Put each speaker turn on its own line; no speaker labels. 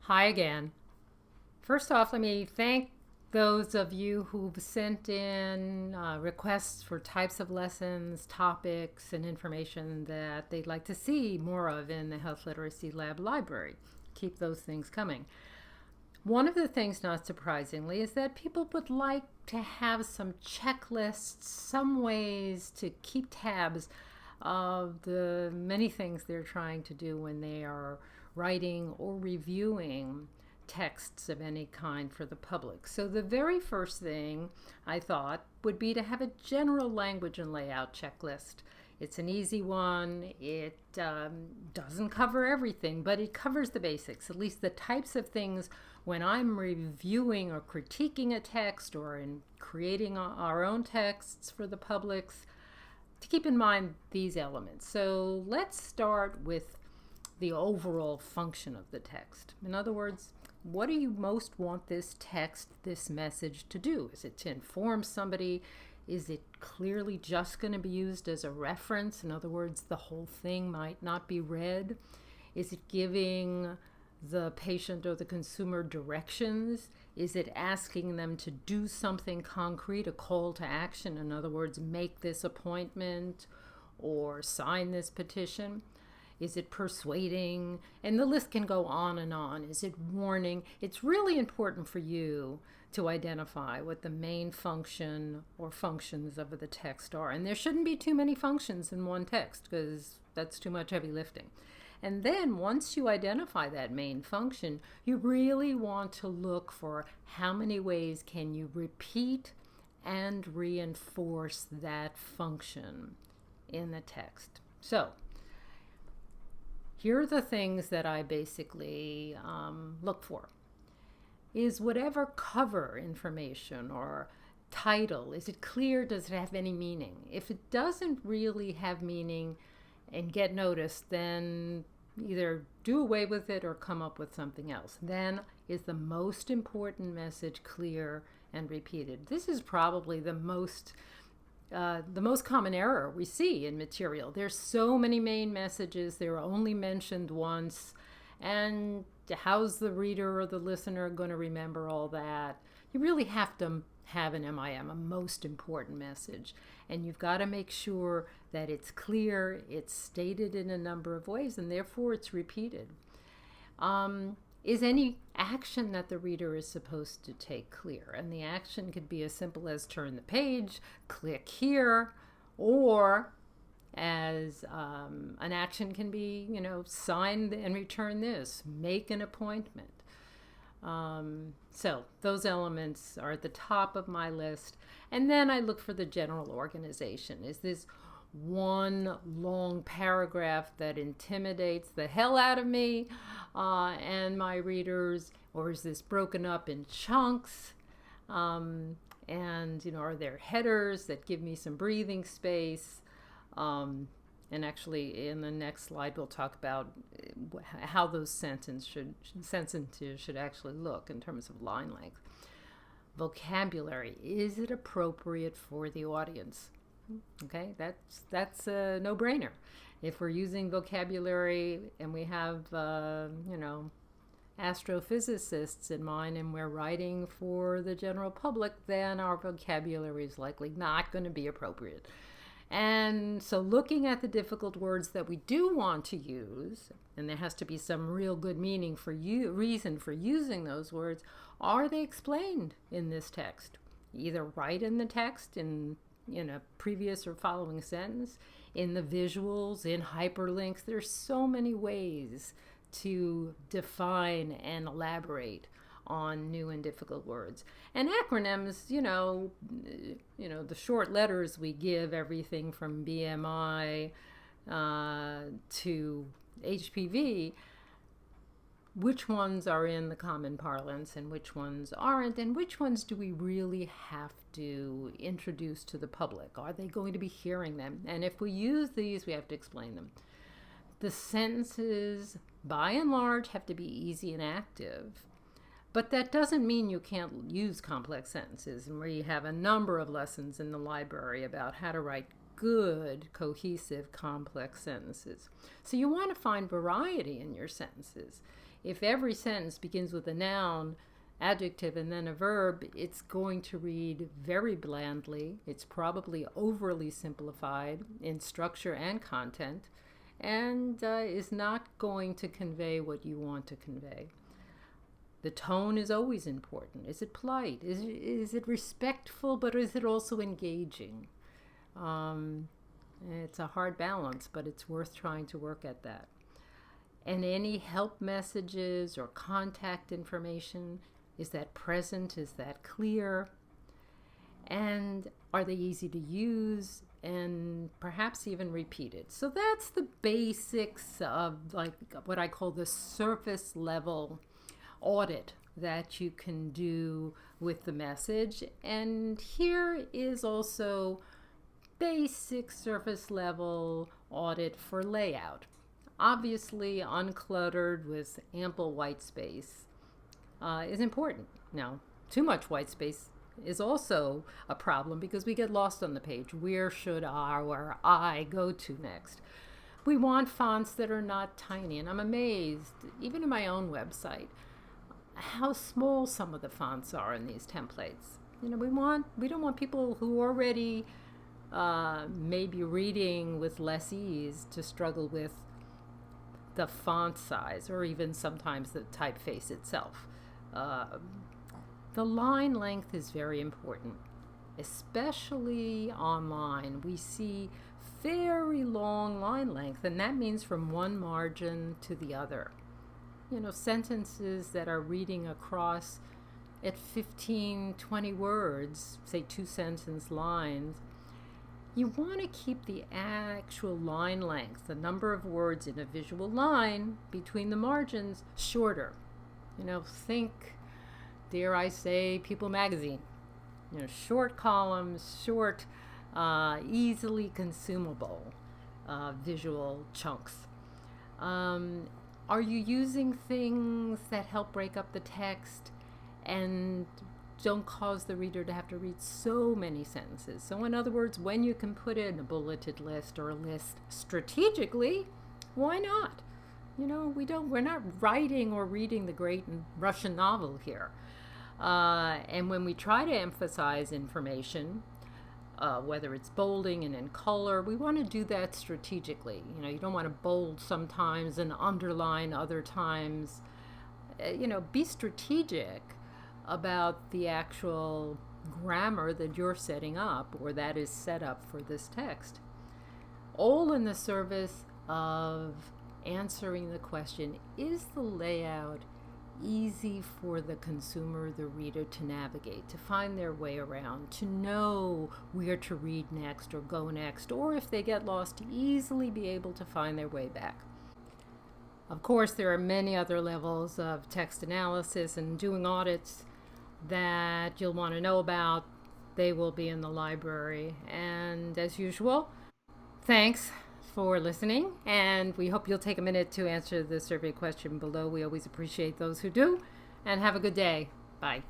Hi again. First off, let me thank those of you who've sent in requests for types of lessons, topics, and information that they'd like to see more of in the Health Literacy Lab library. Keep those things coming. One of the things, not surprisingly, is that people would like to have some checklists, some ways to keep tabs of the many things they're trying to do when they are writing or reviewing texts of any kind for the public. So the very first thing I thought would be to have a general language and layout checklist. It's an easy one. It doesn't cover everything, but it covers the basics, at least the types of things when I'm reviewing or critiquing a text or in creating our own texts for the publics, to keep in mind these elements. So let's start with the overall function of the text. In other words, what do you most want this text, this message to do? Is it to inform somebody? Is it clearly just going to be used as a reference? In other words, the whole thing might not be read. Is it giving the patient or the consumer directions? Is it asking them to do something concrete, a call to action? In other words, make this appointment or sign this petition? Is it persuading? And the list can go on and on. Is it warning? It's really important for you to identify what the main function or functions of the text are. And there shouldn't be too many functions in one text because that's too much heavy lifting. And then once you identify that main function, you really want to look for how many ways can you repeat and reinforce that function in the text. So here are the things that I basically look for. Is whatever cover information or title, is it clear? Does it have any meaning? If it doesn't really have meaning and get noticed, then either do away with it or come up with something else. Then is the most important message clear and repeated? This is probably the most common error we see in material. There's so many main messages, they're only mentioned once, and how's the reader or the listener going to remember all that? You really have to have an MIM, a most important message, and you've got to make sure that it's clear, it's stated in a number of ways, and therefore it's repeated. Is any action that the reader is supposed to take clear? And the action could be as simple as turn the page, click here, or as an action can be, sign and return this, make an appointment. So those elements are at the top of my list. And then I look for the general organization. Is this one long paragraph that intimidates the hell out of me and my readers, or is this broken up in chunks? And are there headers that give me some breathing space? And actually, in the next slide, we'll talk about how those sentences should actually look in terms of line length. Vocabulary, is it appropriate for the audience? Okay, that's a no-brainer. If we're using vocabulary and we have, astrophysicists in mind and we're writing for the general public, then our vocabulary is likely not going to be appropriate. And so looking at the difficult words that we do want to use, and there has to be some real good meaning for reason for using those words, are they explained in this text? Either right in the text in a previous or following sentence, in the visuals, in hyperlinks. There's so many ways to define and elaborate on new and difficult words. And acronyms, the short letters we give, everything from BMI to HPV, which ones are in the common parlance and which ones aren't, and which ones do we really have to introduce to the public? Are they going to be hearing them? And if we use these, we have to explain them. The sentences, by and large, have to be easy and active. But that doesn't mean you can't use complex sentences. And we have a number of lessons in the library about how to write good, cohesive, complex sentences. So you want to find variety in your sentences. If every sentence begins with a noun, adjective, and then a verb, it's going to read very blandly. It's probably overly simplified in structure and content, and is not going to convey what you want to convey. The tone is always important. Is it polite? Is it respectful, but is it also engaging? It's a hard balance, but it's worth trying to work at that. And any help messages or contact information, is that present? Is that clear? And are they easy to use and perhaps even repeated? So that's the basics of like what I call the surface level audit that you can do with the message. And here is also basic surface level audit for layout. Obviously, uncluttered with ample white space is important. Now, too much white space is also a problem because we get lost on the page. Where should our eye go to next? We want fonts that are not tiny, and I'm amazed, even in my own website, how small some of the fonts are in these templates. You know, we don't want people who already maybe reading with less ease to struggle with the font size or even sometimes the typeface itself. The line length is very important, especially online. We see very long line length, and that means from one margin to the other. You know, sentences that are reading across at 15, 20 words, say 2-sentence lines, you want to keep the actual line length, the number of words in a visual line between the margins, shorter. You know, think, dare I say, People magazine. You know, short columns, short, easily consumable visual chunks. Are you using things that help break up the text and don't cause the reader to have to read so many sentences? So in other words, when you can put in a bulleted list or a list strategically, why not? You know, we're not writing or reading the great Russian novel here. And when we try to emphasize information, whether it's bolding and in color, we want to do that strategically. You know, you don't want to bold sometimes and underline other times. You know, be strategic about the actual grammar that you're setting up or that is set up for this text. All in the service of answering the question, is the layout easy for the consumer, the reader, to navigate, to find their way around, to know where to read next or go next, or if they get lost, to easily be able to find their way back. Of course, there are many other levels of text analysis and doing audits that you'll want to know about. They will be in the library. And as usual, thanks for listening, and we hope you'll take a minute to answer the survey question below. We always appreciate those who do, and have a good day. Bye.